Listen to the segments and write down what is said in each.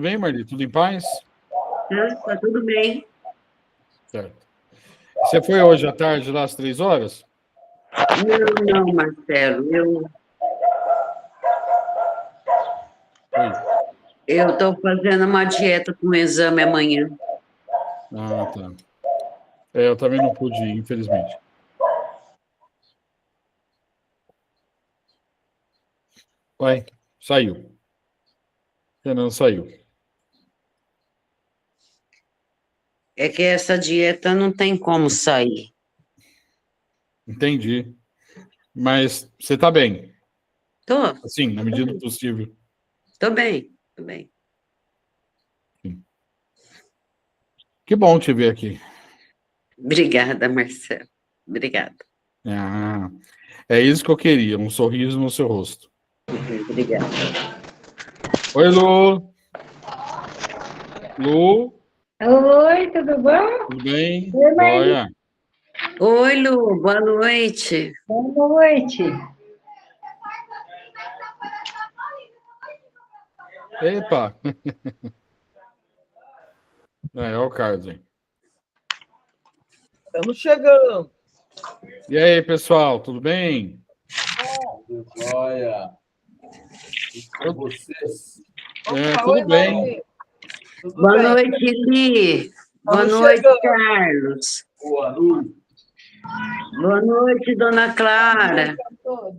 Bem, Marli, tudo em paz? Tá tudo bem. Certo. Você foi hoje à tarde, lá às 3 horas? Não, Marcelo, Oi. eu estou fazendo uma dieta com exame amanhã. Ah, tá. Eu também não pude ir, infelizmente. Ué, saiu. Renan saiu. É que essa dieta não tem como sair. Entendi. Mas você está bem? Tô, Assim, na medida do possível. tô bem, tô bem. Sim. Que bom te ver aqui. Obrigada, Marcelo. Obrigada. Ah, é isso que eu queria, um sorriso no seu rosto. Obrigada. Oi, Lu. Lu, Oi, tudo bom? tudo bem? Oi, Marli. Joia. Oi, Lu, boa noite. Boa noite. Epa. É o Carlos, hein? Estamos chegando. E aí, pessoal, tudo bem? Olha, com vocês. Tudo bem. Tudo Boa bem? noite, Li. Boa Estamos noite, chegando. Carlos. Boa noite. Boa noite, Dona Clara.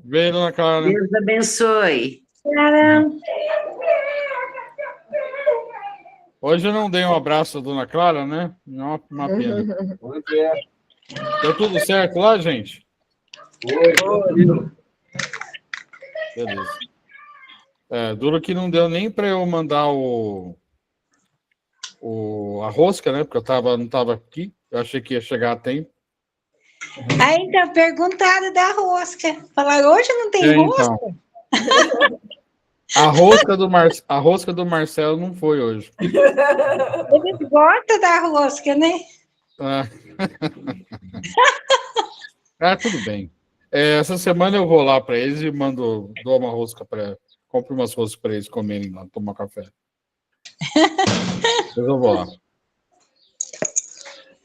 Vem, dona Clara. Deus abençoe. Caramba. Hoje eu não dei um abraço à dona Clara, né? Uma pena. Pois é. Deu tudo certo lá, gente? Oi, tranquilo. Beleza. Duro que não deu nem para eu mandar a rosca, né? Porque não estava aqui. Eu achei que ia chegar a tempo. Ah, então, perguntaram da rosca. Falaram, hoje não tem rosca? Então. A rosca do Marcelo não foi hoje. Eles gostam da rosca, né? Tudo bem. Essa semana eu vou lá para eles e dou uma rosca para. Compro umas roscas para eles comerem lá, tomar café. Depois eu vou lá.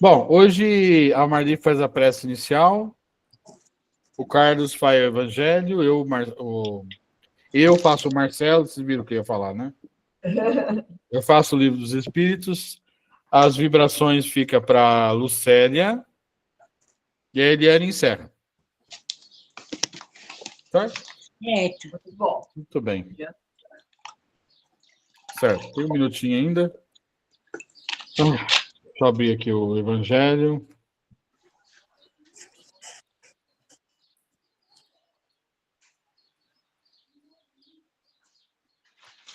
Bom, hoje a Marli faz a prece inicial, o Carlos faz o evangelho, eu faço o Marcelo, vocês viram o que eu ia falar, né? Eu faço o livro dos Espíritos, as vibrações ficam para Lucélia e a Eliane encerra. Certo? Certo. Muito bom. Muito bem. Certo, tem um minutinho ainda. Então, deixa eu abrir aqui o evangelho.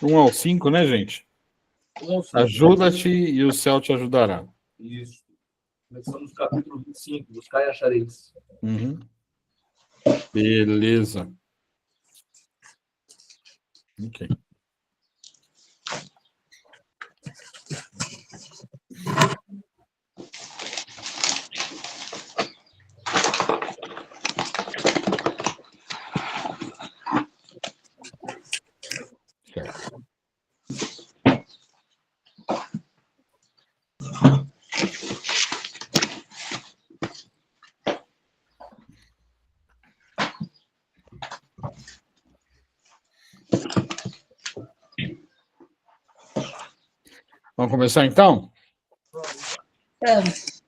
1 ao 5, né, gente? Ajuda-te e o céu te ajudará. Isso. Começamos no capítulo 25, buscar e achareis. Uhum. Beleza. Ok. Certo. Vamos começar então? Vamos.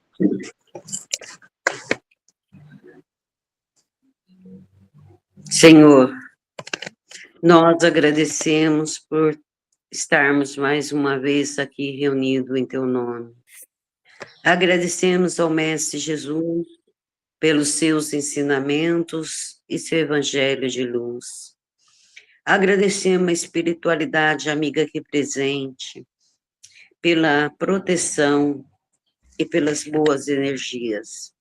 Senhor, nós agradecemos por estarmos mais uma vez aqui reunidos em Teu nome. Agradecemos ao Mestre Jesus pelos seus ensinamentos e seu evangelho de luz. Agradecemos a espiritualidade amiga aqui presente, pela proteção e pelas boas energias.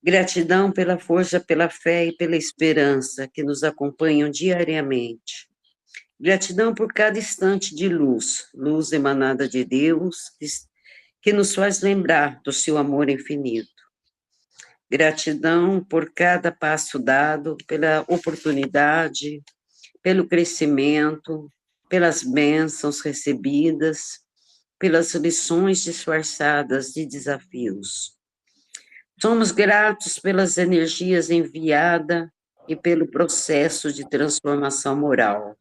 Gratidão pela força, pela fé e pela esperança que nos acompanham diariamente. Gratidão por cada instante de luz, luz emanada de Deus, que nos faz lembrar do seu amor infinito. Gratidão por cada passo dado, pela oportunidade, pelo crescimento, pelas bênçãos recebidas, pelas lições disfarçadas de desafios. Somos gratos pelas energias enviadas e pelo processo de transformação moral.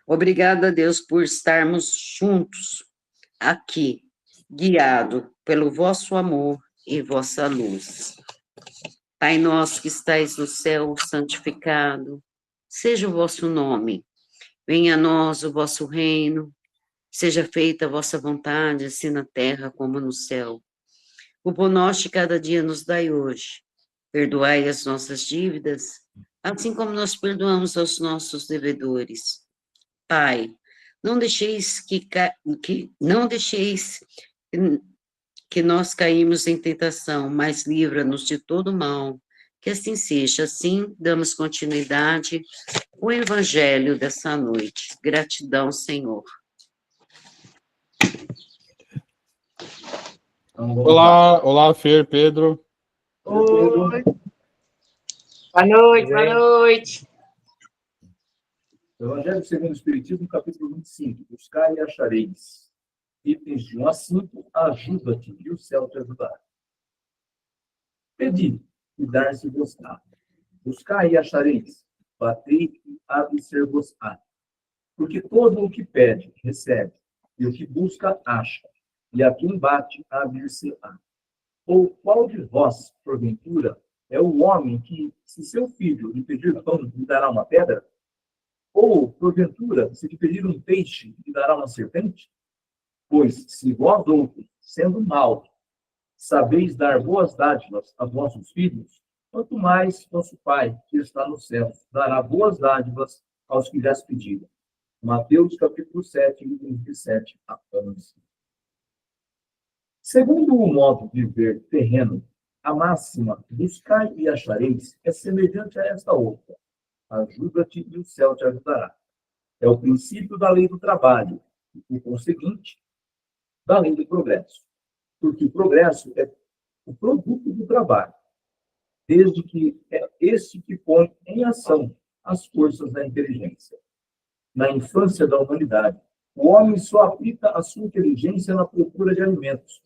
Obrigada, Deus, por estarmos juntos aqui, guiado pelo vosso amor e vossa luz. Pai nosso que estais no céu, santificado seja o vosso nome. Venha a nós o vosso reino. Seja feita a vossa vontade, assim na terra como no céu. O pão nosso de cada dia nos dai hoje. Perdoai as nossas dívidas, assim como nós perdoamos aos nossos devedores. Pai, não deixeis que nós caímos em tentação, mas livra-nos de todo mal. Que assim seja. Assim, damos continuidade ao evangelho dessa noite. Gratidão, Senhor. Olá, Fer, Pedro. Oi. Boa noite, boa noite. Evangelho segundo o Espiritismo, capítulo 25. Buscai e achareis. Itens de 1 a 5. Ajuda-te e o céu te ajudará. Pedi e dar-se-vos-á. Buscai e achareis. Batei e abre-se-vos-á. Porque todo o que pede, recebe. E o que busca, acha. E a quem bate, abrir-se-á. Ou qual de vós, porventura, é o homem que, se seu filho lhe pedir pão, lhe dará uma pedra? Ou, porventura, se lhe pedir um peixe, lhe dará uma serpente? Pois, se vós outros, sendo maus, sabeis dar boas dádivas a vossos filhos, quanto mais vosso Pai, que está no céu, dará boas dádivas aos que lhes pedirem. Mateus, capítulo 7, 27 a 11. Segundo o modo de ver terreno, a máxima buscai e achareis é semelhante a esta outra. Ajuda-te e o céu te ajudará. É o princípio da lei do trabalho e, por conseguinte, da lei do progresso. Porque o progresso é o produto do trabalho, desde que é esse que põe em ação as forças da inteligência. Na infância da humanidade, o homem só aplica a sua inteligência na procura de alimentos,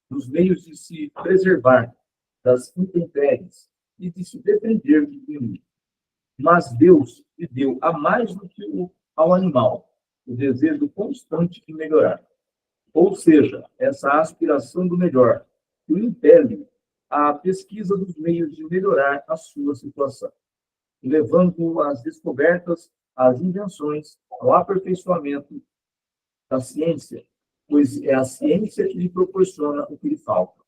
dos meios de se preservar das intempéries e de se defender do inimigo. Mas Deus lhe deu a mais do que ao animal o desejo constante de melhorar. Ou seja, essa aspiração do melhor que o impele à pesquisa dos meios de melhorar a sua situação, levando-o às descobertas, às invenções, ao aperfeiçoamento da ciência, pois é a ciência que lhe proporciona o que lhe falta.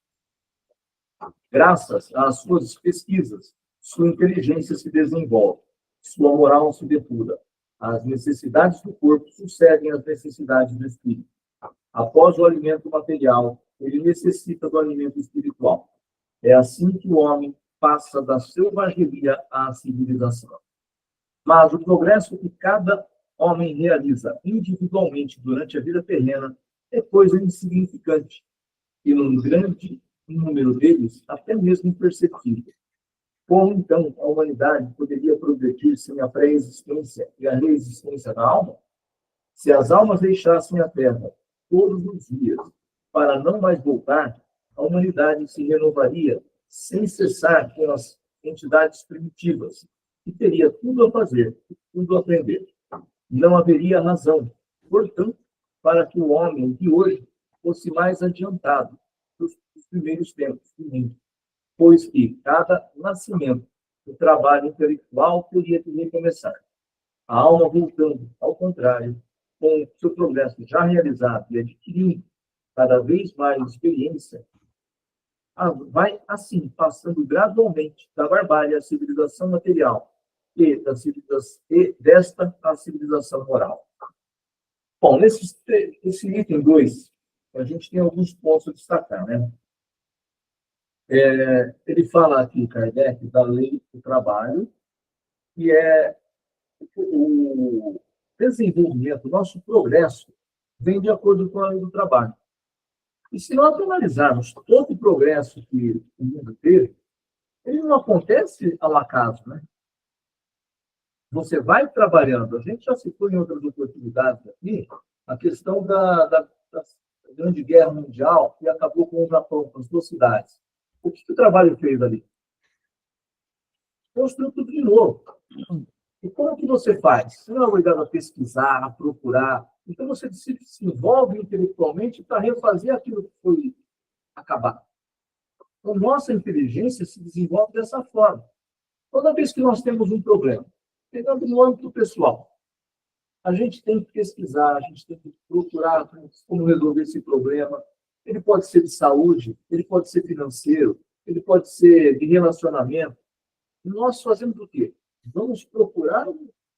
Graças às suas pesquisas, sua inteligência se desenvolve, sua moral se depura. As necessidades do corpo sucedem às necessidades do espírito. Após o alimento material, ele necessita do alimento espiritual. É assim que o homem passa da selvageria à civilização. Mas o progresso que cada homem realiza individualmente durante a vida terrena é coisa insignificante e, num grande número deles, até mesmo imperceptível. Como, então, a humanidade poderia progredir sem a pré-existência e a reexistência da alma? Se as almas deixassem a Terra todos os dias para não mais voltar, a humanidade se renovaria sem cessar com as entidades primitivas, e teria tudo a fazer, tudo a aprender. Não haveria razão, portanto, para que o homem de hoje fosse mais adiantado dos primeiros tempos do mundo, pois que cada nascimento do trabalho intelectual teria que recomeçar. A alma voltando, ao contrário, com seu progresso já realizado e adquirindo cada vez mais experiência, vai, assim, passando gradualmente da barbárie à civilização material e desta à civilização moral. Bom, nesse item 2, a gente tem alguns pontos a destacar, né? Ele fala aqui, Kardec, da lei do trabalho, que é o desenvolvimento, o nosso progresso, vem de acordo com a lei do trabalho. E se nós analisarmos todo o progresso que o mundo teve, ele não acontece ao acaso, né? você vai trabalhando. A gente já citou em outras oportunidades aqui a questão da Grande Guerra Mundial, que acabou com o Japão, com as duas cidades. O que o trabalho fez ali? Construiu tudo de novo. E como que você faz? Você não é obrigado a pesquisar, a procurar. Então, você se envolve intelectualmente para refazer aquilo que foi acabado. Então, nossa inteligência se desenvolve dessa forma. Toda vez que nós temos um problema, pegando no âmbito pessoal, a gente tem que pesquisar, a gente tem que procurar como resolver esse problema. Ele pode ser de saúde, ele pode ser financeiro, ele pode ser de relacionamento. E nós fazemos o quê? Vamos procurar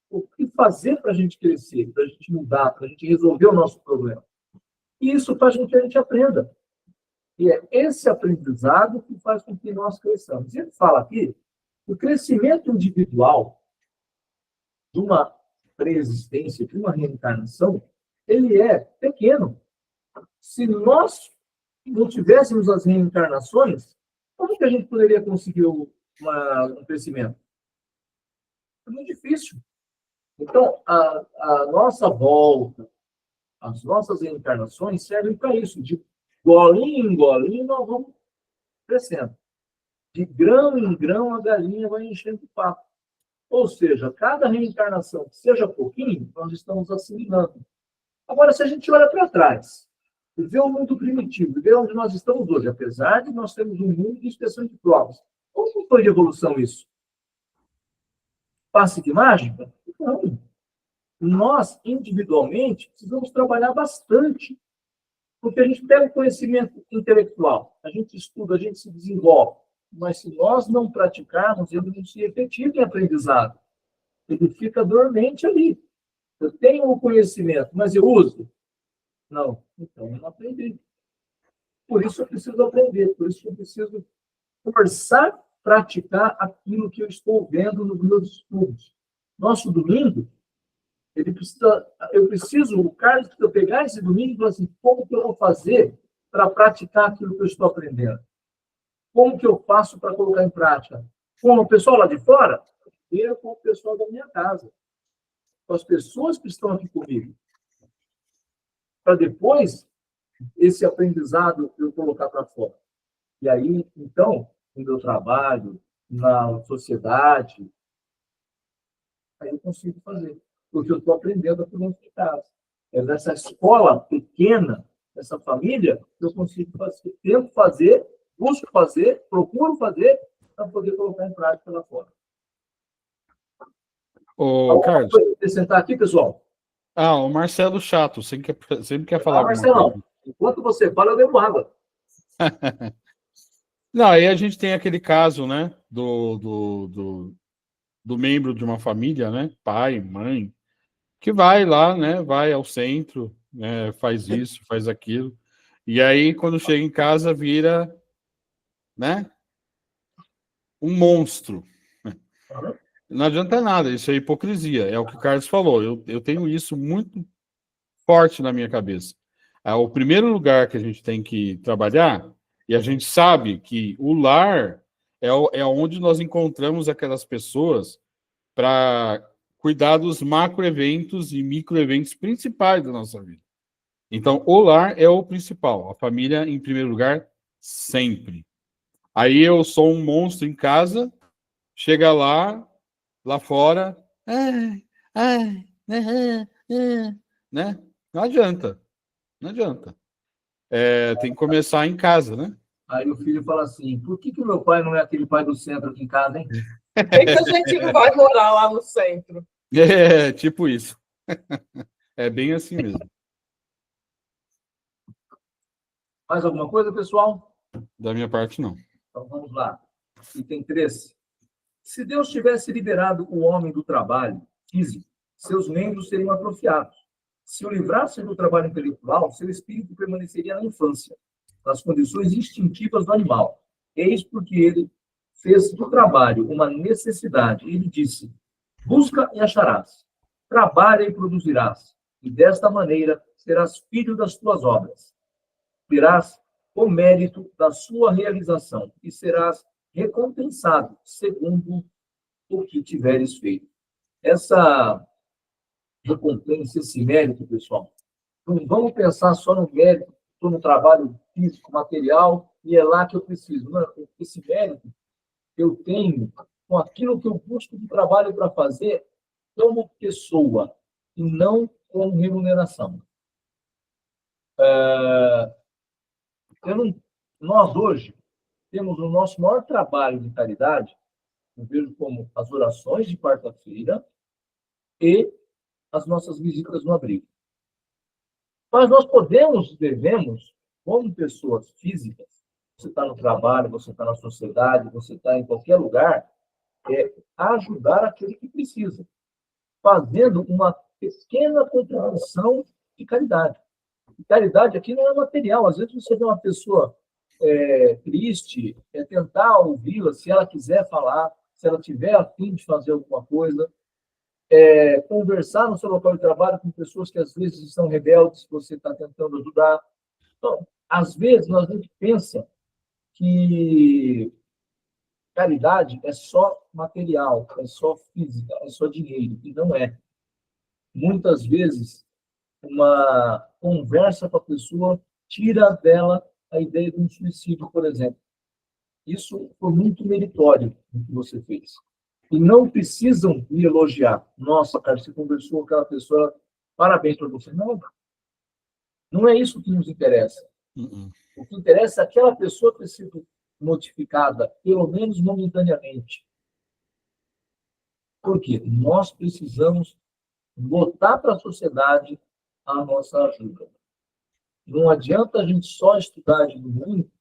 o que fazer para a gente crescer, para a gente mudar, para a gente resolver o nosso problema. E isso faz com que a gente aprenda. E é esse aprendizado que faz com que nós cresçamos. Ele fala aqui que o crescimento individual de uma preexistência, de uma reencarnação, ele é pequeno. Se nós não tivéssemos as reencarnações, como que a gente poderia conseguir um crescimento? É muito difícil. Então, a nossa volta, as nossas reencarnações servem para isso. De golinho em golinho, nós vamos crescendo. De grão em grão, a galinha vai enchendo o papo. Ou seja, cada reencarnação, que seja pouquinho, nós estamos assimilando. Agora, se a gente olha para trás, e vê o mundo primitivo, e vê onde nós estamos hoje, apesar de nós termos um mundo de expressão de provas, como foi de evolução isso? Passe de mágica? Não. Nós, individualmente, precisamos trabalhar bastante. Porque a gente pega o conhecimento intelectual, a gente estuda, a gente se desenvolve. Mas se nós não praticarmos, ele não se efetiva em aprendizado. Ele fica dormente ali. Eu tenho o conhecimento, mas eu uso? Não. Então, eu não aprendi. Por isso eu preciso aprender, por isso eu preciso forçar praticar aquilo que eu estou vendo nos meus estudos. Nosso domingo, o Carlos precisa pegar esse domingo e falar assim, como que eu vou fazer para praticar aquilo que eu estou aprendendo? Como que eu faço para colocar em prática? Com o pessoal lá de fora? Primeiro com o pessoal da minha casa. Com as pessoas que estão aqui comigo. Para depois, esse aprendizado eu colocar para fora. E aí, então, no meu trabalho, na sociedade, aí eu consigo fazer. Porque eu estou aprendendo aqui dentro de casa. É nessa escola pequena, nessa família, eu consigo fazer. Tento fazer, busco fazer, procuro fazer, para poder colocar em prática lá fora. Ô, Carlos. Vou sentar aqui, pessoal. O Marcelo Chato, sempre quer falar. Marcelão, enquanto você fala, eu bebo água. Não, aí a gente tem aquele caso, né, do membro de uma família, né, pai, mãe, que vai lá, né, vai ao centro, né, faz isso, faz aquilo, e aí quando chega em casa vira, né, um monstro. Não adianta nada, isso é hipocrisia, é o que o Carlos falou, eu tenho isso muito forte na minha cabeça. O primeiro lugar que a gente tem que trabalhar, e a gente sabe que o lar é onde nós encontramos aquelas pessoas para cuidar dos macroeventos e microeventos principais da nossa vida. Então, o lar é o principal, a família em primeiro lugar, sempre. Aí eu sou um monstro em casa, chega lá fora, né? Não adianta. Tem que começar em casa, né? Aí o filho fala assim, por que o meu pai não é aquele pai do centro aqui em casa, hein? Por que a gente não vai morar lá no centro? Tipo isso. É bem assim mesmo. Mais alguma coisa, pessoal? Da minha parte, não. Então, vamos lá. Item 3. Se Deus tivesse liberado o homem do trabalho físico, seus membros seriam atrofiados. Se o livrasse do trabalho intelectual, seu espírito permaneceria na infância, nas condições instintivas do animal. Eis porque ele fez do trabalho uma necessidade. Ele disse, busca e acharás. Trabalha e produzirás. E desta maneira serás filho das tuas obras. Terás o mérito da sua realização e serás recompensado segundo o que tiveres feito. essa recompensa, esse mérito, pessoal, não vamos pensar só no mérito, estou no trabalho físico, material, e é lá que eu preciso. Não, esse mérito eu tenho com aquilo que eu busco de trabalho para fazer como pessoa, e não com remuneração. Nós, hoje, temos o nosso maior trabalho de caridade, eu vejo como as orações de quarta-feira e as nossas visitas no abrigo. Mas nós podemos, devemos, como pessoas físicas, você está no trabalho, você está na sociedade, você está em qualquer lugar, ajudar aquele que precisa, fazendo uma pequena contribuição de caridade. E caridade aqui não é material. Às vezes você vê uma pessoa triste, tentar ouvi-la, se ela quiser falar, se ela tiver a fim de fazer alguma coisa, conversar no seu local de trabalho com pessoas que às vezes são rebeldes, que você está tentando ajudar. Então, às vezes, a gente pensa que caridade é só material, é só física, é só dinheiro, e não é. Muitas vezes, uma conversa com a pessoa tira dela a ideia de um suicídio, por exemplo. Isso foi muito meritório o que você fez. E não precisam me elogiar. Nossa, cara, você conversou com aquela pessoa, parabéns para você. Não, não é isso que nos interessa. O que interessa é aquela pessoa ter sido notificada, pelo menos momentaneamente. Por quê? Nós precisamos botar para a sociedade a nossa ajuda. Não adianta a gente só estudar de domingo,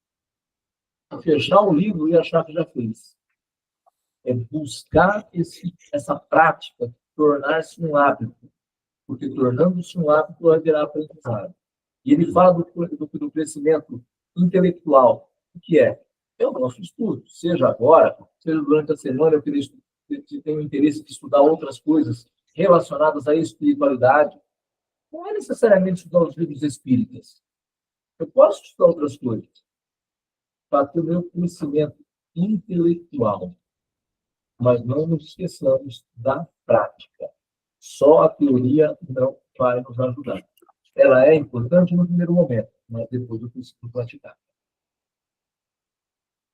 fechar o livro e achar que já fez. É buscar essa prática, tornar-se um hábito. Porque tornando-se um hábito, vai virar aprendizado. E ele fala do crescimento intelectual. O que é? É o nosso estudo. Seja agora, seja durante a semana, eu tenho interesse de estudar outras coisas relacionadas à espiritualidade. Não é necessariamente estudar os livros espíritas. Eu posso estudar outras coisas para ter o meu conhecimento intelectual. Mas não nos esqueçamos da prática. Só a teoria não vai nos ajudar. Ela é importante no primeiro momento, mas depois eu preciso praticar.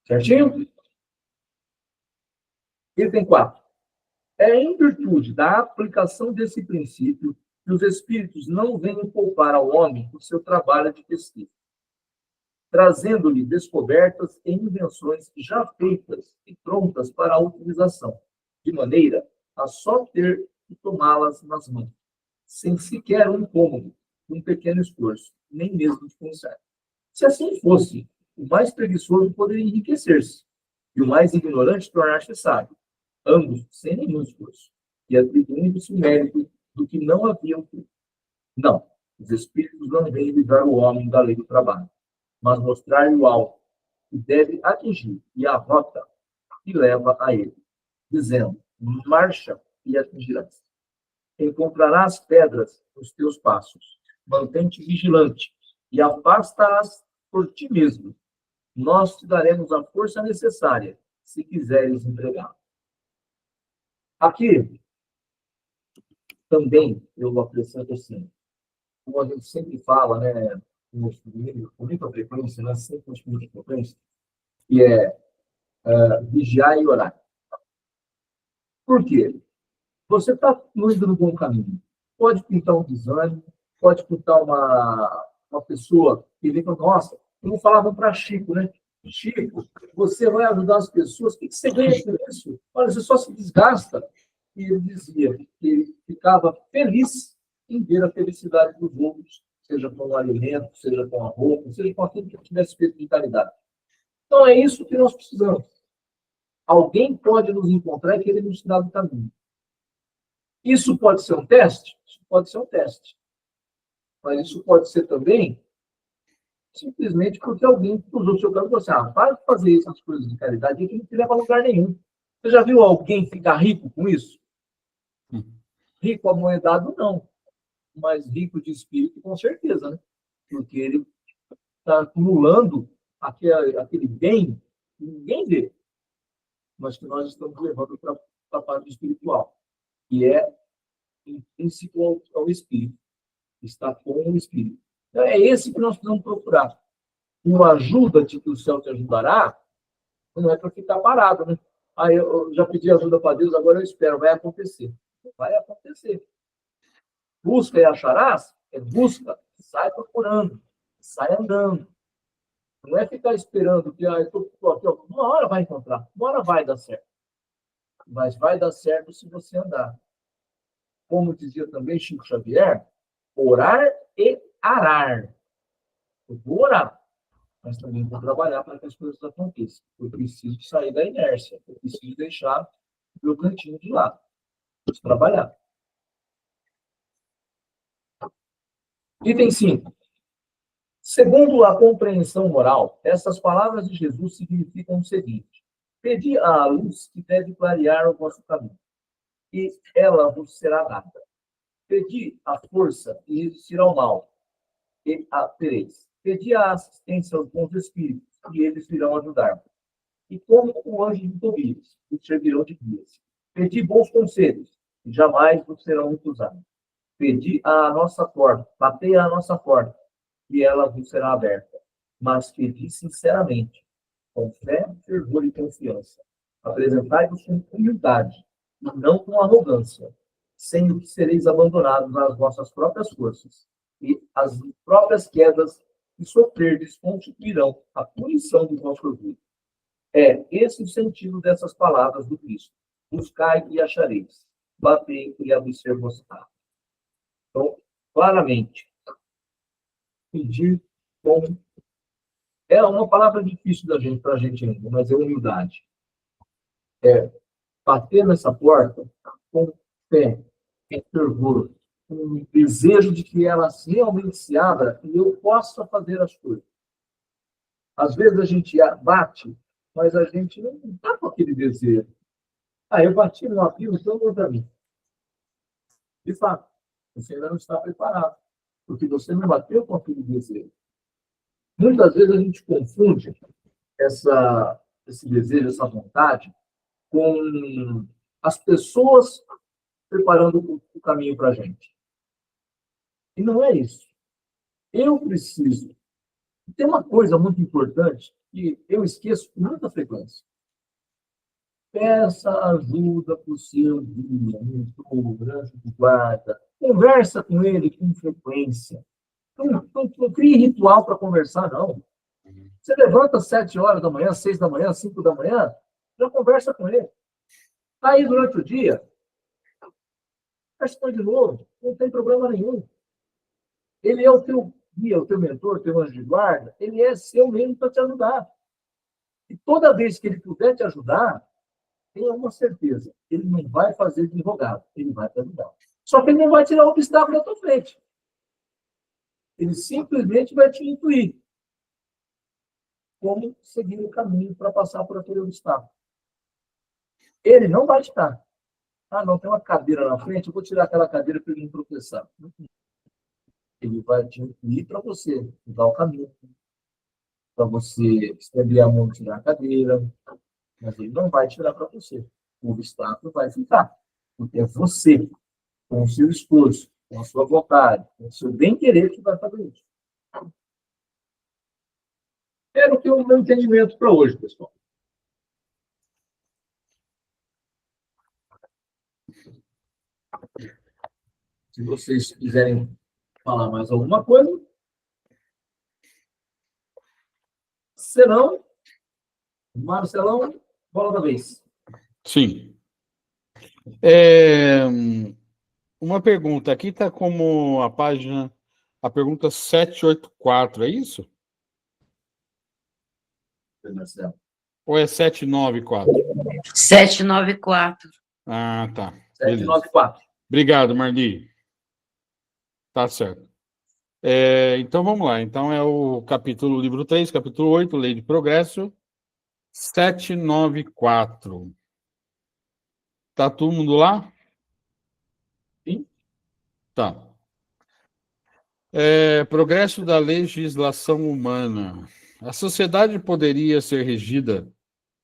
Certinho? Item 4. É em virtude da aplicação desse princípio que os espíritos não vêm poupar ao homem o seu trabalho de pesquisa, trazendo-lhe descobertas e invenções já feitas e prontas para a utilização, de maneira a só ter que tomá-las nas mãos, sem sequer um incômodo, um pequeno esforço, nem mesmo de pensar. Se assim fosse, o mais preguiçoso poderia enriquecer-se, e o mais ignorante tornar-se sábio, ambos sem nenhum esforço, e atribuindo-se o mérito do que não haviam feito. Não, os espíritos não vêm livrar o homem da lei do trabalho, mas mostrar-lhe o alvo que deve atingir e a rota que leva a ele, dizendo, marcha e atingirás. Encontrarás pedras nos teus passos, mantém-te vigilante e afasta-as por ti mesmo. Nós te daremos a força necessária, se quiseres entregar. Aqui, também, eu acrescento assim, como a gente sempre fala, né, com muita frequência, né, sempre com muita frequência, que é vigiar e orar. Por quê? Você está indo no bom caminho. Pode pintar um desânimo, pode pintar uma pessoa que vem com, nossa, como falavam para Chico, né? Chico, você vai ajudar as pessoas, o que você ganha por isso? Olha, você só se desgasta. E ele dizia que ele ficava feliz em ver a felicidade dos outros, seja com o alimento, seja com a roupa, seja com aquilo que tivesse feito de caridade. Então, é isso que nós precisamos. Alguém pode nos encontrar e querer nos tirar do caminho. Isso pode ser um teste? Isso pode ser um teste. Mas isso pode ser também simplesmente porque alguém usou o seu caminho e falou assim, para de fazer essas coisas de caridade que não te leva a lugar nenhum. Você já viu alguém ficar rico com isso? Rico amoedado, não. Mas rico de espírito, com certeza, né? Porque ele está acumulando aquele bem que ninguém vê, mas que nós estamos levando para a parte espiritual. que é intrínseco ao Espírito, está com o Espírito. Então, é esse que nós precisamos procurar. O ajuda-te que o céu te ajudará, não é para ficar parado, né? Ah, eu já pedi ajuda para Deus, agora eu espero, vai acontecer. Vai acontecer. Busca e acharás, é busca, sai procurando, sai andando. Não é ficar esperando que eu estou aqui, uma hora vai encontrar, uma hora vai dar certo. Mas vai dar certo se você andar. Como dizia também Chico Xavier, orar e arar. Eu vou orar, mas também vou trabalhar para que as coisas aconteçam. Eu preciso sair da inércia, eu preciso deixar o meu cantinho de lado. Preciso trabalhar. Item 5. Segundo a compreensão moral, essas palavras de Jesus significam o seguinte: pedi à luz que deve clarear o vosso caminho, e ela vos será dada. Pedi a força e resistir ao mal, e a tereis. Pedi a assistência aos bons espíritos, e eles virão ajudar-vos. E como o anjo de Tobias, os servirão de guias. Pedi bons conselhos, e jamais vos serão recusados. Pedi à nossa porta, batei à nossa porta, e ela vos será aberta. Mas pedi sinceramente, com fé, fervor e confiança. Apresentai-vos com humildade, e não com arrogância, sendo que sereis abandonados às vossas próprias forças, e as próprias quedas que sofrerdes constituirão a punição do vosso orgulho. É esse o sentido dessas palavras do Cristo. Buscai e achareis. Batei e abrir-vos-á. Então, claramente, pedir com... É uma palavra difícil para a gente ainda, mas é humildade. É bater nessa porta com fé, com fervor, com o desejo de que ela realmente se abra e eu possa fazer as coisas. Às vezes a gente bate, mas a gente não está com aquele desejo. Ah, eu bati no abriu, então eu vou para mim. De fato, você ainda não está preparado, porque você não bateu com aquele desejo. Muitas vezes a gente confunde esse desejo, essa vontade, com as pessoas preparando o caminho para a gente. E não é isso. Eu preciso. Tem uma coisa muito importante que eu esqueço com muita frequência. Peça ajuda para o seu guia, mentor, anjo de guarda. Conversa com ele com frequência. Não crie ritual para conversar, não. Você levanta às 7 horas da manhã, 6 da manhã, 5 da manhã, já conversa com ele. Está aí durante o dia, conversa com ele de novo, não tem problema nenhum. Ele é o teu guia, o teu mentor, o teu anjo de guarda, ele é seu mesmo para te ajudar. E toda vez que ele puder te ajudar, tenha uma certeza, ele não vai fazer de rogado, ele vai te ajudar. Só que ele não vai tirar o obstáculo da tua frente. Ele simplesmente vai te intuir como seguir o caminho para passar por aquele obstáculo. Ele não vai te dar. Ah, não, tem uma cadeira na frente, eu vou tirar aquela cadeira para ele não tropeçar. Ele vai te intuir para você dar o caminho. Para você estender a mão e tirar a cadeira. Mas ele não vai tirar para você. O obstáculo vai ficar. Porque é você, com o seu esforço, com a sua vontade, com o seu bem-querer que vai fazer isso. Era o que o meu entendimento para hoje, pessoal. Se vocês quiserem falar mais alguma coisa. Senão, Marcelão, bola da vez. Sim. Uma pergunta. Aqui está como a página, a pergunta 784, é isso? Marcelo. Ou é 794? 794. Ah, tá. 794. Obrigado, Marli. Tá certo. Então, vamos lá. Então, é o capítulo, livro 3, capítulo 8, Lei de Progresso, 794. Tá todo mundo lá? Sim. Tá. Progresso da legislação humana. A sociedade poderia ser regida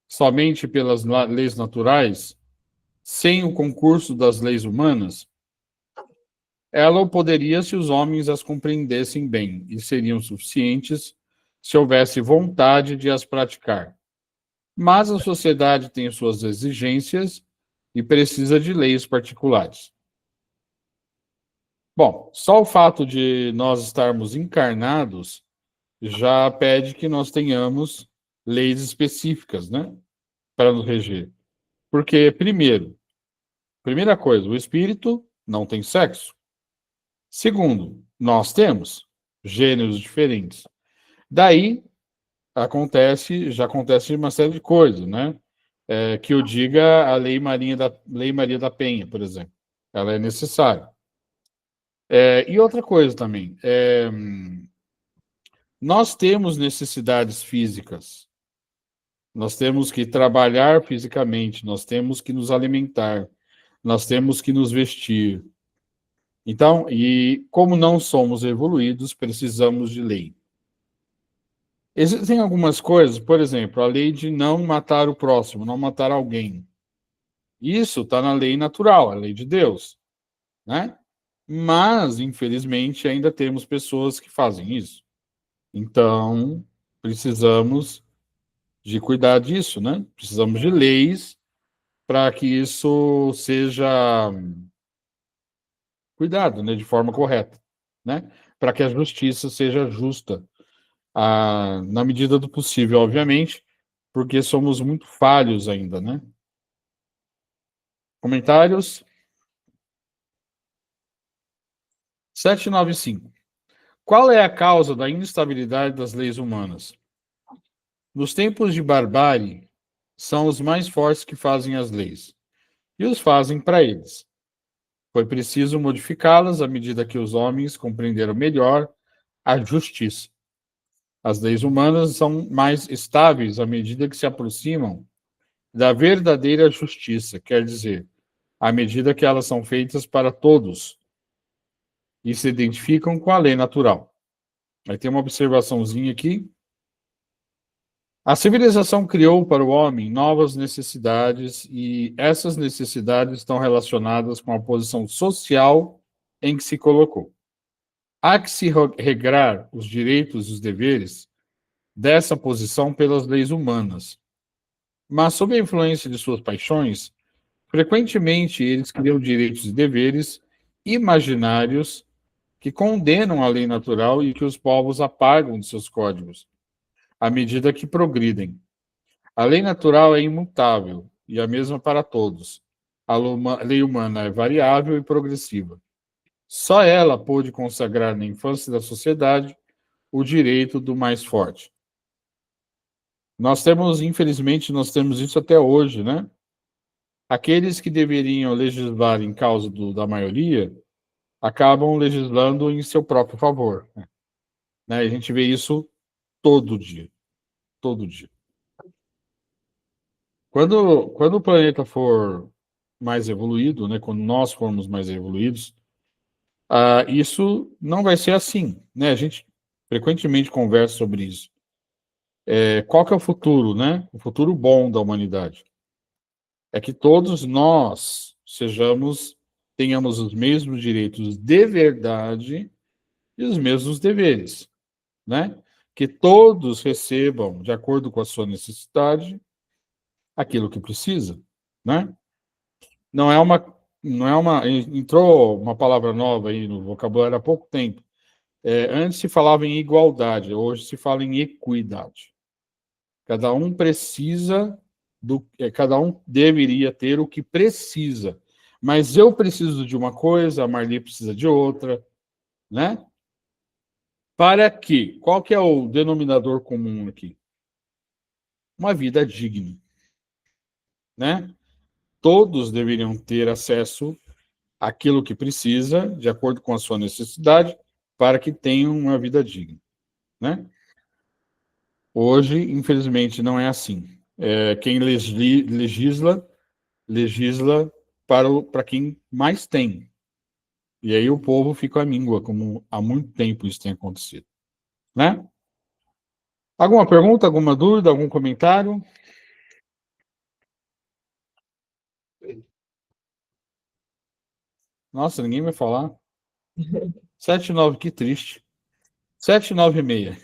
somente pelas leis naturais, sem o concurso das leis humanas? Ela o poderia se os homens as compreendessem bem, e seriam suficientes se houvesse vontade de as praticar. Mas a sociedade tem suas exigências e precisa de leis particulares. Bom, só o fato de nós estarmos encarnados já pede que nós tenhamos leis específicas, né, para nos reger. Porque, primeira coisa, o espírito não tem sexo. Segundo, nós temos gêneros diferentes. Daí já acontece uma série de coisas, né? Que eu diga a Lei Maria da Penha, por exemplo. Ela é necessária. E outra coisa também, nós temos necessidades físicas. Nós temos que trabalhar fisicamente, nós temos que nos alimentar, nós temos que nos vestir. Então, e como não somos evoluídos, precisamos de lei. Existem algumas coisas, por exemplo, a lei de não matar o próximo, não matar alguém. Isso está na lei natural, a lei de Deus, né? Mas, infelizmente, ainda temos pessoas que fazem isso. Então, precisamos de cuidar disso, né? Precisamos de leis para que isso seja cuidado, né, de forma correta, né? Para que a justiça seja justa, na medida do possível, obviamente, porque somos muito falhos ainda, né? Comentários? 795. Qual é a causa da instabilidade das leis humanas? Nos tempos de barbárie, são os mais fortes que fazem as leis, e os fazem para eles. Foi preciso modificá-las à medida que os homens compreenderam melhor a justiça. As leis humanas são mais estáveis à medida que se aproximam da verdadeira justiça, quer dizer, à medida que elas são feitas para todos e se identificam com a lei natural. Aí tem uma observaçãozinha aqui. A civilização criou para o homem novas necessidades e essas necessidades estão relacionadas com a posição social em que se colocou. Há que se regrar os direitos e os deveres dessa posição pelas leis humanas. Mas, sob a influência de suas paixões, frequentemente eles criam direitos e deveres imaginários que condenam a lei natural e que os povos apagam de seus códigos, à medida que progridem. A lei natural é imutável e a mesma para todos. A lei humana é variável e progressiva. Só ela pôde consagrar na infância da sociedade o direito do mais forte. Infelizmente, nós temos isso até hoje, né? Aqueles que deveriam legislar em causa da maioria acabam legislando em seu próprio favor, né? A gente vê isso todo dia. Todo dia. Quando o planeta for mais evoluído, né, quando nós formos mais evoluídos, isso não vai ser assim, né? A gente frequentemente conversa sobre isso. Qual que é o futuro, né? O futuro bom da humanidade é que todos nós tenhamos os mesmos direitos de verdade e os mesmos deveres, né? Que todos recebam, de acordo com a sua necessidade, aquilo que precisa, né? Entrou uma palavra nova aí no vocabulário há pouco tempo. Antes se falava em igualdade, hoje se fala em equidade. Cada um cada um deveria ter o que precisa. Mas eu preciso de uma coisa, a Marli precisa de outra, né? Para quê? Qual que é o denominador comum aqui? Uma vida digna, né? Todos deveriam ter acesso àquilo que precisa, de acordo com a sua necessidade, para que tenham uma vida digna, né? Hoje, infelizmente, não é assim. Quem legisla para quem mais tem. E aí o povo fica à míngua, como há muito tempo isso tem acontecido, né? Alguma pergunta, alguma dúvida, algum comentário? Nossa, ninguém vai falar. 7,9, que triste. 7,96.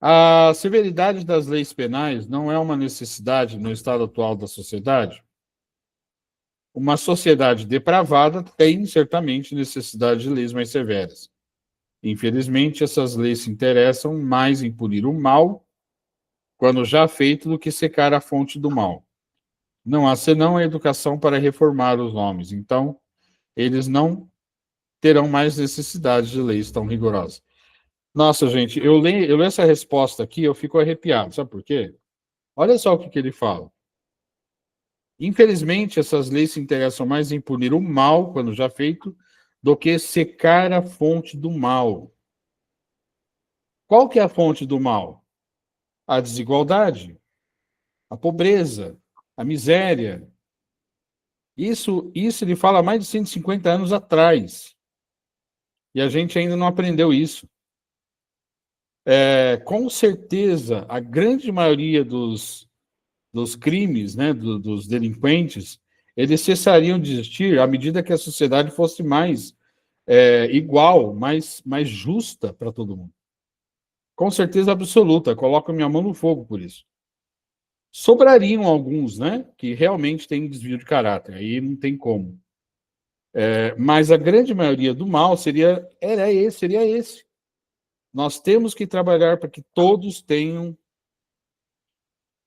A severidade das leis penais não é uma necessidade no estado atual da sociedade? Uma sociedade depravada tem, certamente, necessidade de leis mais severas. Infelizmente, essas leis se interessam mais em punir o mal, quando já feito, do que secar a fonte do mal. Não há senão a educação para reformar os homens. Então, eles não terão mais necessidade de leis tão rigorosas. Nossa, gente, eu leio essa resposta aqui, eu fico arrepiado. Sabe por quê? Olha só o que ele fala. Infelizmente, essas leis se interessam mais em punir o mal, quando já feito, do que secar a fonte do mal. Qual que é a fonte do mal? A desigualdade, a pobreza, a miséria. Isso ele fala há mais de 150 anos atrás. E a gente ainda não aprendeu isso. Com certeza, a grande maioria dos crimes, né, dos delinquentes, eles cessariam de existir à medida que a sociedade fosse mais igual, mais justa para todo mundo. Com certeza absoluta, coloco minha mão no fogo por isso. Sobrariam alguns, né, que realmente têm desvio de caráter, aí não tem como. Mas a grande maioria do mal seria esse. Nós temos que trabalhar para que todos tenham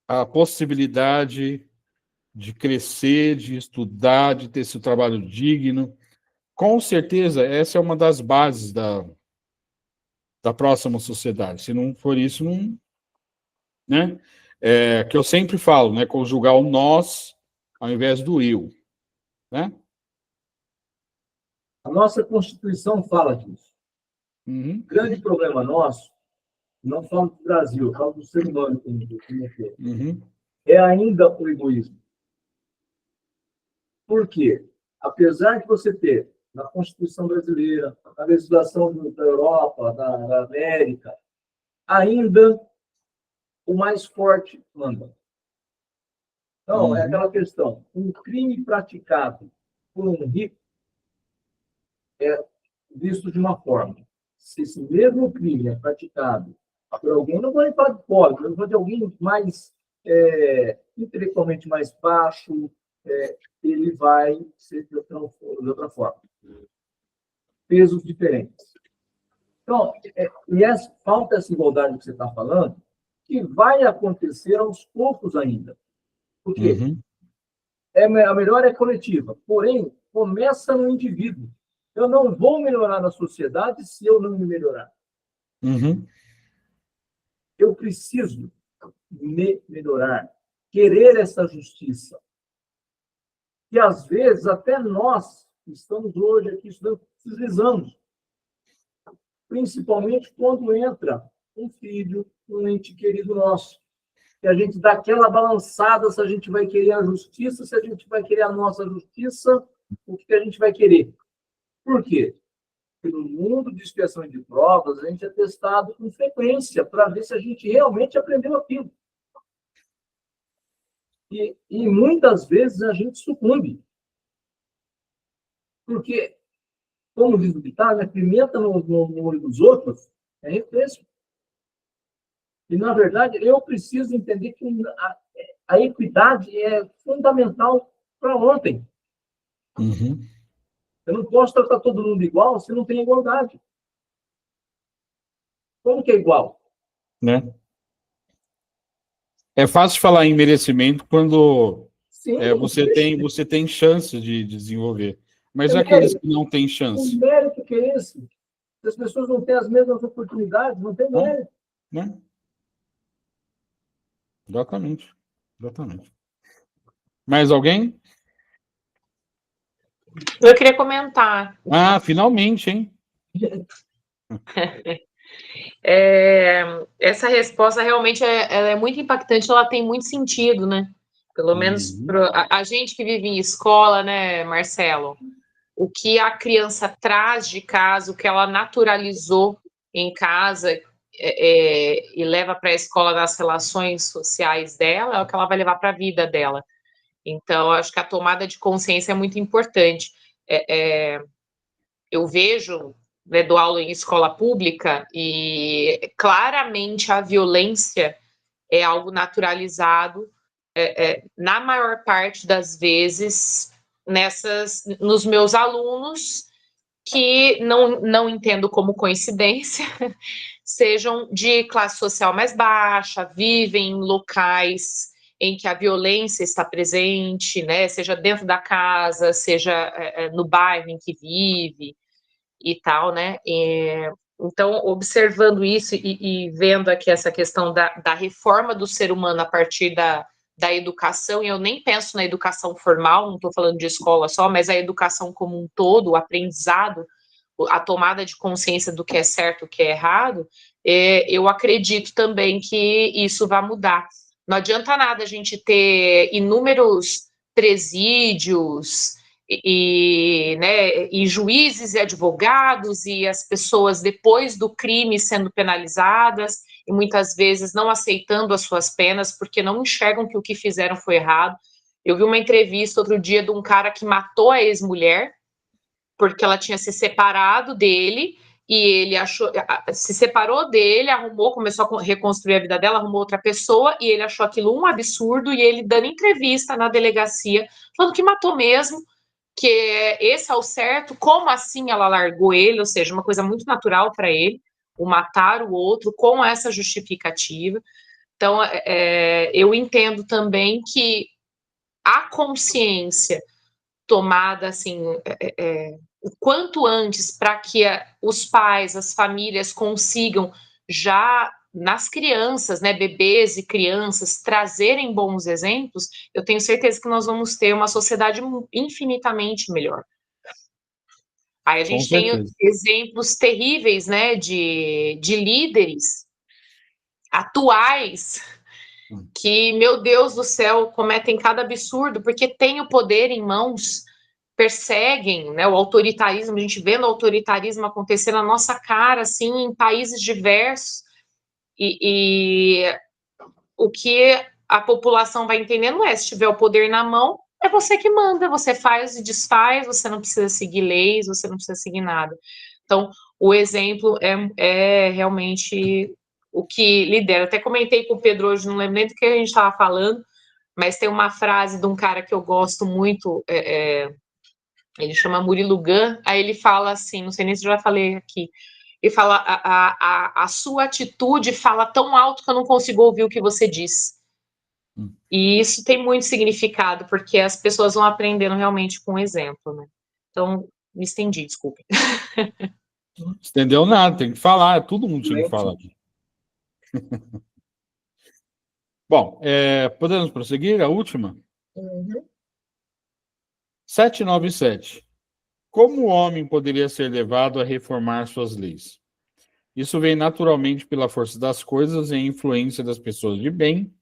a possibilidade de crescer, de estudar, de ter seu trabalho digno. Com certeza, essa é uma das bases da próxima sociedade. Se não for isso, não... Né? Que eu sempre falo, né? Conjugar o nós ao invés do eu. Né? A nossa Constituição fala disso. Uhum. O grande problema nosso, não falo do Brasil, falo do ser humano, Uhum. é ainda o egoísmo. Por quê? Apesar de você ter na Constituição brasileira, na legislação da Europa, da América, ainda o mais forte manda. Então, é aquela questão. Um crime praticado por um rico é visto de uma forma. Se esse mesmo crime é praticado por alguém, não vou falar de pobre, não vou de alguém mais intelectualmente mais baixo, ele vai ser de outra forma. Pesos diferentes. Então, falta essa igualdade que você está falando, que vai acontecer aos poucos ainda. Porque a melhor é coletiva, porém, começa no indivíduo. Eu não vou melhorar na sociedade se eu não me melhorar. Eu preciso me melhorar, querer essa justiça. E, às vezes, até nós, que estamos hoje aqui estudando, precisamos. Principalmente quando entra um filho, um ente querido nosso. Que a gente dá aquela balançada se a gente vai querer a justiça, se a gente vai querer a nossa justiça, o que a gente vai querer. Por quê? Porque no mundo de expiação e de provas, a gente é testado com frequência para ver se a gente realmente aprendeu aquilo. E muitas vezes a gente sucumbe. Porque, como diz o ditado, a pimenta no olho dos outros é refresco. E, na verdade, eu preciso entender que a equidade é fundamental para ontem. Eu não posso tratar todo mundo igual se não tem igualdade. Como que é igual? Né? É fácil falar em merecimento quando você tem chance de desenvolver. Mas aqueles que não têm chance? O mérito que é esse? Se as pessoas não têm as mesmas oportunidades, não tem mérito. Né? Exatamente. Mais alguém? Eu queria comentar. Finalmente, hein? Essa resposta realmente ela é muito impactante, ela tem muito sentido, né? Pelo menos para a gente que vive em escola, né, Marcelo? O que a criança traz de casa, o que ela naturalizou em casa e leva para a escola nas relações sociais dela, é o que ela vai levar para a vida dela. Então, acho que a tomada de consciência é muito importante. eu vejo, né, dou aula em escola pública e claramente a violência é algo naturalizado, na maior parte das vezes, nos meus alunos, que não entendo como coincidência, sejam de classe social mais baixa, vivem em locais em que a violência está presente, né, seja dentro da casa, seja no bairro em que vive e tal, né, então, observando isso e vendo aqui essa questão da reforma do ser humano a partir da educação, e eu nem penso na educação formal, não estou falando de escola só, mas a educação como um todo, o aprendizado, a tomada de consciência do que é certo, o que é errado, eu acredito também que isso vai mudar. Não adianta nada a gente ter inúmeros presídios né, e juízes e advogados e as pessoas depois do crime sendo penalizadas e muitas vezes não aceitando as suas penas porque não enxergam que o que fizeram foi errado. Eu vi uma entrevista outro dia de um cara que matou a ex-mulher porque ela tinha se separado dele e ele se separou dele, começou a reconstruir a vida dela, arrumou outra pessoa e ele achou aquilo um absurdo e ele dando entrevista na delegacia falando que matou mesmo, que esse é o certo, como assim ela largou ele, ou seja, uma coisa muito natural para ele, o matar o outro com essa justificativa. Então, eu entendo também que a consciência tomada, assim, o quanto antes, para que os pais, as famílias consigam já nas crianças, né, bebês e crianças, trazerem bons exemplos, eu tenho certeza que nós vamos ter uma sociedade infinitamente melhor. Aí a gente tem exemplos terríveis, né, de líderes atuais que, meu Deus do céu, cometem cada absurdo, porque tem o poder em mãos, perseguem, né, o autoritarismo, a gente vendo o autoritarismo acontecer na nossa cara, assim, em países diversos, e o que a população vai entendendo se tiver o poder na mão, é você que manda, você faz e desfaz, você não precisa seguir leis, você não precisa seguir nada. Então, o exemplo é realmente o que lidera. Até comentei com o Pedro hoje, não lembro nem do que a gente estava falando, mas tem uma frase de um cara que eu gosto muito, ele chama Murilo Gun, aí ele fala assim, não sei nem se eu já falei aqui, ele fala, a sua atitude fala tão alto que eu não consigo ouvir o que você diz. E isso tem muito significado, porque as pessoas vão aprendendo realmente com o exemplo, né? Então, me estendi, desculpe. Não estendeu nada, tem que falar, todo mundo tinha que falar aqui. Bom, podemos prosseguir? A última? 797. Como o homem poderia ser levado a reformar suas leis? Isso vem naturalmente pela força das coisas e a influência das pessoas de bem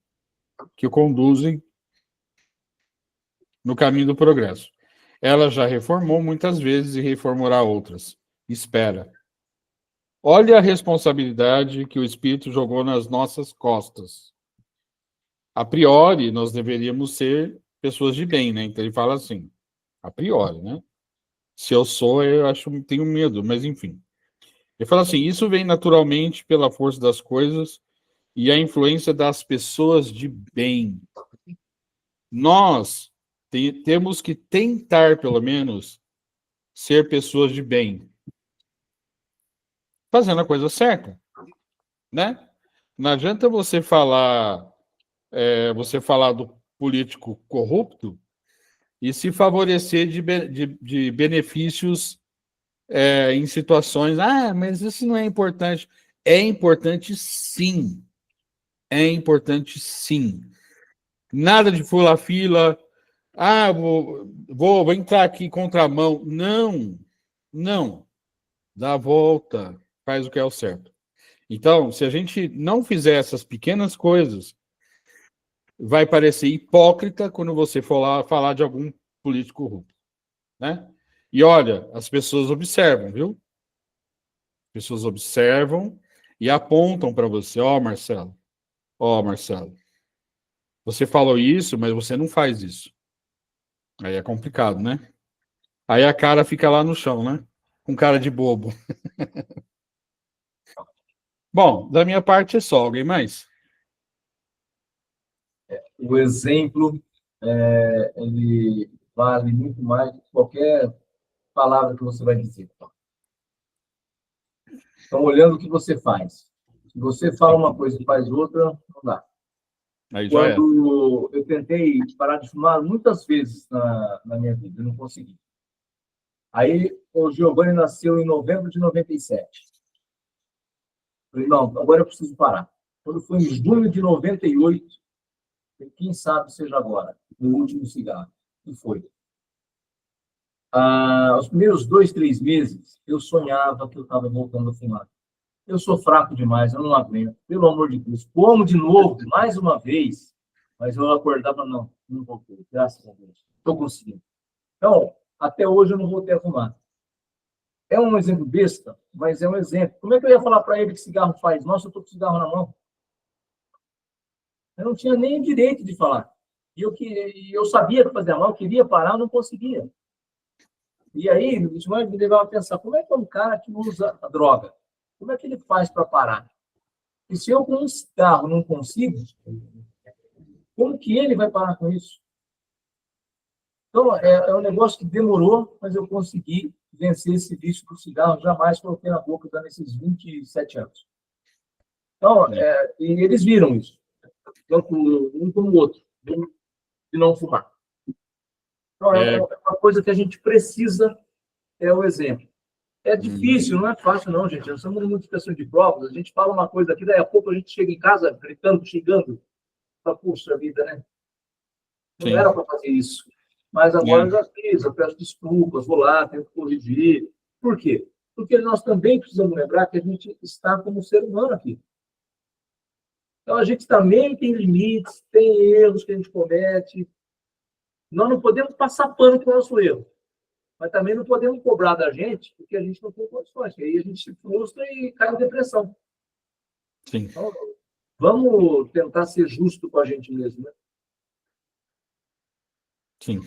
que o conduzem no caminho do progresso. Ela já reformou muitas vezes e reformará outras. Espera. Olha a responsabilidade que o Espírito jogou nas nossas costas. A priori, nós deveríamos ser pessoas de bem, né? Então ele fala assim, a priori, né? Se eu sou, eu acho que tenho medo, mas enfim. Ele fala assim, isso vem naturalmente pela força das coisas e a influência das pessoas de bem. Nós temos que tentar, pelo menos, ser pessoas de bem. Fazendo a coisa certa, né? Não adianta você falar do político corrupto e se favorecer de benefícios em situações, mas isso não é importante. É importante sim. É importante sim. Nada de fila, vou entrar aqui contramão. Não. Dá a volta, faz o que é o certo. Então, se a gente não fizer essas pequenas coisas, vai parecer hipócrita quando você for lá falar de algum político corrupto, né? E olha, as pessoas observam, viu? As pessoas observam e apontam para você, Marcelo, você falou isso, mas você não faz isso. Aí é complicado, né? Aí a cara fica lá no chão, né? Com cara de bobo. Bom, da minha parte é só. Alguém mais? O exemplo, ele vale muito mais do que qualquer palavra que você vai dizer. Então, olhando o que você faz. Se você fala uma coisa e faz outra, não dá. Aí já é. Quando eu tentei parar de fumar muitas vezes na minha vida, eu não consegui. Aí o Giovanni nasceu em novembro de 97. Falei, não, agora eu preciso parar. Quando foi em junho de 98, quem sabe seja agora, no último cigarro. E foi. Os primeiros 2, 3 meses, eu sonhava que eu estava voltando a fumar. Eu sou fraco demais, eu não aguento. Pelo amor de Deus. Como de novo, mais uma vez. Mas eu acordava, não voltei. Graças a Deus. Estou conseguindo. Então, até hoje eu não voltei a fumar. É um exemplo besta, mas é um exemplo. Como é que eu ia falar para ele que cigarro faz? Nossa, eu estou com cigarro na mão. Eu não tinha nem o direito de falar. E eu sabia que fazia mal, eu queria parar, não conseguia. E aí, isso vai me levar a pensar, como é que é um cara que usa a droga? Como é que ele faz para parar? E se eu com um cigarro não consigo, como que ele vai parar com isso? Então, é um negócio que demorou, mas eu consegui vencer esse vício do cigarro. Jamais coloquei na boca dando esses 27 anos. Então, e eles viram isso. Tanto um como o outro, de não fumar. Então, é uma coisa que a gente precisa, é o exemplo. É difícil, não é fácil não, gente. Nós somos multiplicação de provas. A gente fala uma coisa aqui, daí a pouco a gente chega em casa gritando, xingando. Puxa vida, né? Não Sim. era para fazer isso. Mas agora eu já fiz, eu peço desculpas, vou lá, tento corrigir. Por quê? Porque nós também precisamos lembrar que a gente está como ser humano aqui. Então, a gente também tem limites, tem erros que a gente comete. Nós não podemos passar pano para o nosso erro. Mas também não podemos cobrar da gente, porque a gente não tem condições. Aí a gente se frustra e cai em depressão. Sim. Então, vamos tentar ser justo com a gente mesmo, né? Sim.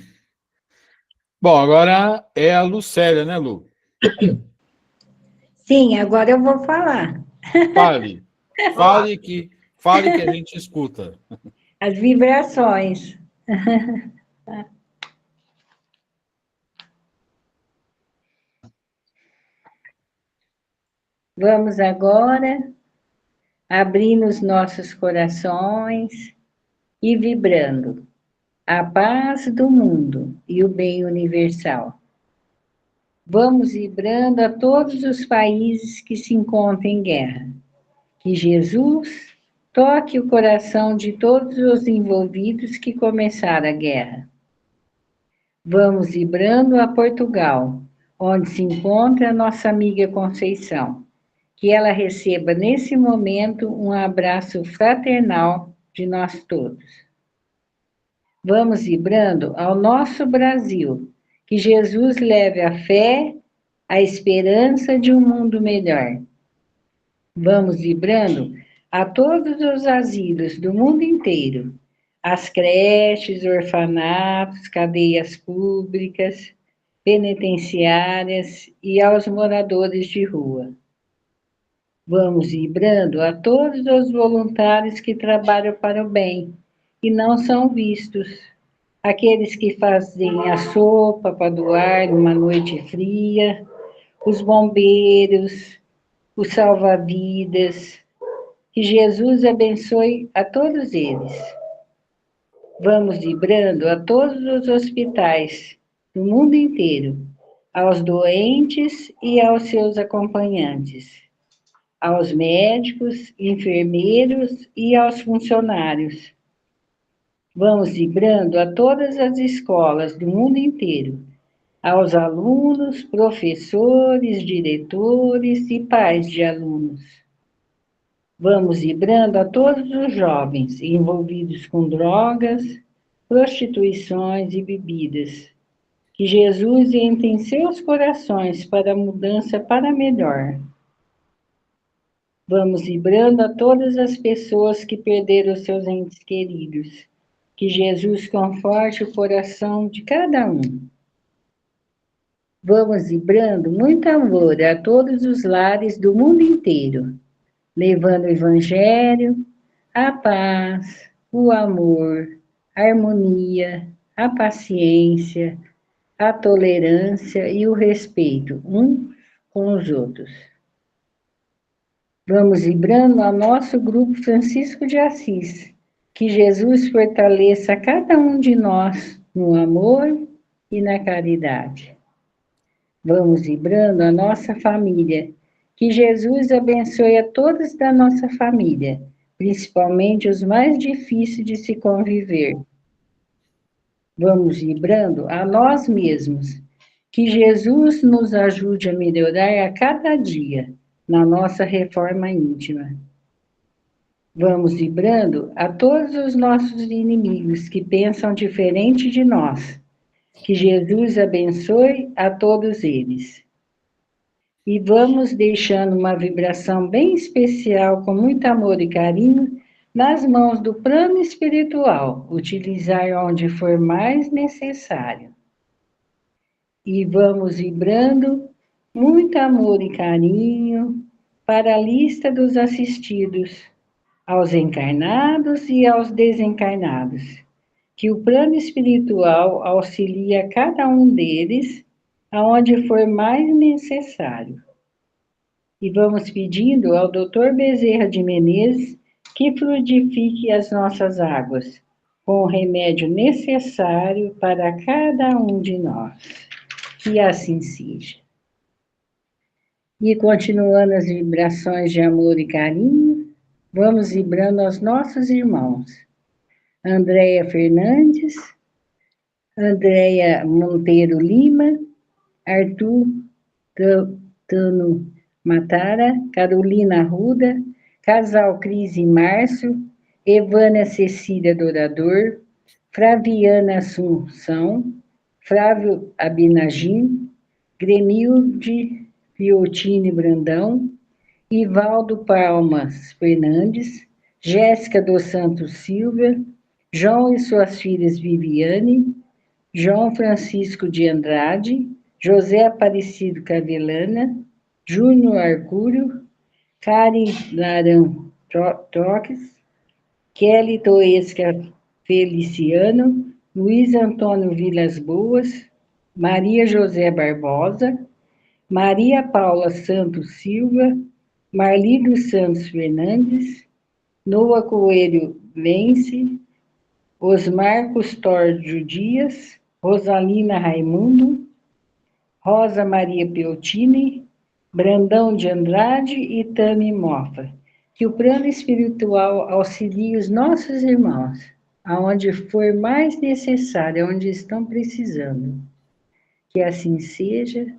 Bom, agora é a Lucélia, né, Lu? Sim, agora eu vou falar. Fale. Fale que a gente escuta. As vibrações. Vamos agora abrindo os nossos corações e vibrando a paz do mundo e o bem universal. Vamos vibrando a todos os países que se encontram em guerra. Que Jesus toque o coração de todos os envolvidos que começaram a guerra. Vamos vibrando a Portugal, onde se encontra a nossa amiga Conceição. Que ela receba nesse momento um abraço fraternal de nós todos. Vamos vibrando ao nosso Brasil, que Jesus leve a fé, a esperança de um mundo melhor. Vamos vibrando a todos os asilos do mundo inteiro, as creches, orfanatos, cadeias públicas, penitenciárias e aos moradores de rua. Vamos vibrando a todos os voluntários que trabalham para o bem e não são vistos. Aqueles que fazem a sopa para doar numa noite fria, os bombeiros, os salva-vidas. Que Jesus abençoe a todos eles. Vamos vibrando a todos os hospitais do mundo inteiro, aos doentes e aos seus acompanhantes, aos médicos, enfermeiros e aos funcionários. Vamos vibrando a todas as escolas do mundo inteiro, aos alunos, professores, diretores e pais de alunos. Vamos vibrando a todos os jovens envolvidos com drogas, prostituições e bebidas. Que Jesus entre em seus corações para a mudança para melhor. Vamos vibrando a todas as pessoas que perderam seus entes queridos. Que Jesus conforte o coração de cada um. Vamos vibrando muito amor a todos os lares do mundo inteiro, levando o Evangelho, a paz, o amor, a harmonia, a paciência, a tolerância e o respeito uns com os outros. Vamos vibrando ao nosso grupo Francisco de Assis. Que Jesus fortaleça cada um de nós no amor e na caridade. Vamos vibrando a nossa família. Que Jesus abençoe a todos da nossa família, principalmente os mais difíceis de se conviver. Vamos vibrando a nós mesmos. Que Jesus nos ajude a melhorar a cada dia na nossa reforma íntima. Vamos vibrando a todos os nossos inimigos que pensam diferente de nós. Que Jesus abençoe a todos eles. E vamos deixando uma vibração bem especial, com muito amor e carinho, nas mãos do plano espiritual, utilizar onde for mais necessário. E vamos vibrando muito amor e carinho para a lista dos assistidos, aos encarnados e aos desencarnados. Que o plano espiritual auxilie a cada um deles aonde for mais necessário. E vamos pedindo ao Dr. Bezerra de Menezes que fluidifique as nossas águas com o remédio necessário para cada um de nós. Que assim seja. E continuando as vibrações de amor e carinho, vamos vibrando aos nossos irmãos. Andréia Fernandes, Andréia Monteiro Lima, Arthur Tano Matara, Carolina Arruda, Casal Cris e Márcio, Evânia Cecília Dourador, Flaviana Assunção, Flávio Abinagim, Gremilde Fiotini Brandão, Ivaldo Palmas Fernandes, Jéssica dos Santos Silva, João e suas filhas Viviane, João Francisco de Andrade, José Aparecido Cavelana, Júnior Arcúrio, Karen Larão Troques, Kelly Toesca Feliciano, Luiz Antônio Vilas Boas, Maria José Barbosa, Maria Paula Santos Silva, Marli dos Santos Fernandes, Noa Coelho Vence, Osmar Custódio Dias, Rosalina Raimundo, Rosa Maria Peotini, Brandão de Andrade e Tami Mofa. Que o plano espiritual auxilie os nossos irmãos, aonde for mais necessário, aonde estão precisando. Que assim seja,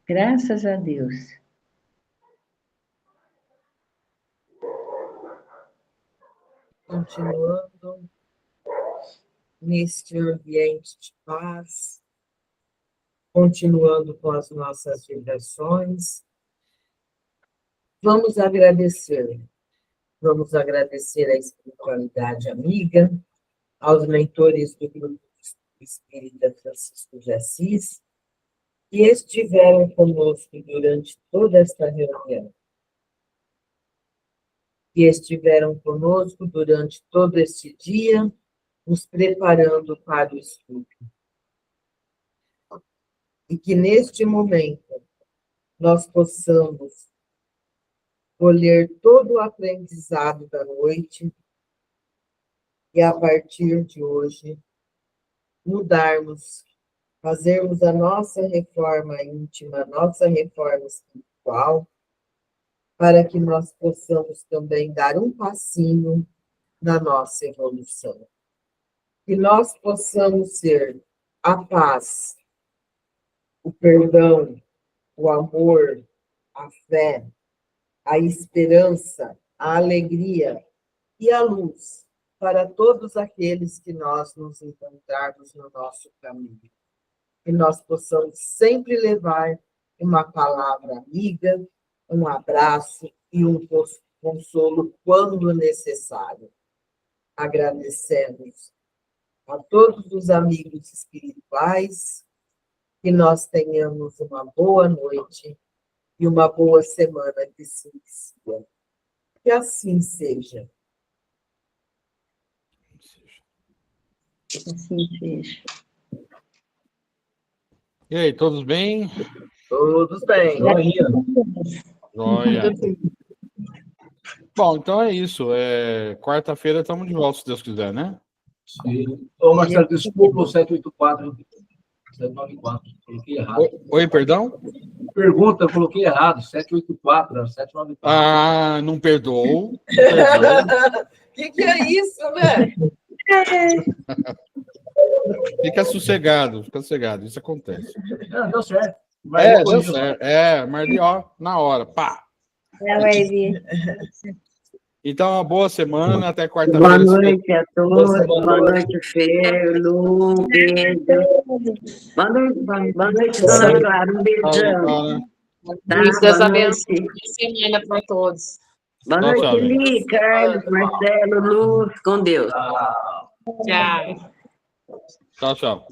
graças a Deus. Continuando neste ambiente de paz, continuando com as nossas vibrações, vamos agradecer a espiritualidade amiga, aos mentores do Grupo Espírita Francisco de Assis, que estiveram conosco durante toda esta reunião, que estiveram conosco durante todo este dia, nos preparando para o estudo. E que neste momento nós possamos colher todo o aprendizado da noite e, a partir de hoje, mudarmos, fazermos a nossa reforma íntima, a nossa reforma espiritual, para que nós possamos também dar um passinho na nossa evolução. Que nós possamos ser a paz, o perdão, o amor, a fé, a esperança, a alegria e a luz para todos aqueles que nós nos encontrarmos no nosso caminho. Que nós possamos sempre levar uma palavra amiga, um abraço e um consolo quando necessário. Agradecemos a todos os amigos espirituais que nós tenhamos uma boa noite e uma boa semana que se inicia. Que assim seja. Assim seja. E aí, todos bem? Todos bem. Joia. Bom, então é isso. Quarta-feira estamos de volta, se Deus quiser, né? Sim. Ô, Marcelo, desculpa o 784, 794. Coloquei errado. Oi, perdão? Pergunta, eu coloquei errado. 784, era 794. Ah, não perdoou. Que é isso, né? Fica sossegado, isso acontece. Não, deu certo. Mas Deu certo. Marli, ó, na hora, pá. Vai vir. Então, uma boa semana, até Boa quarta-feira. noite a todos. Boa noite, Fê, Lu, um beijo. Boa noite, dona Clara. Um beijão. Tá, Isso, boa Deus abençoe noite. a semana para todos. Boa Tchau, noite, tchau, Eli, Carlos, Marcelo, Lu. Com Deus. Tchau. Tchau, tchau.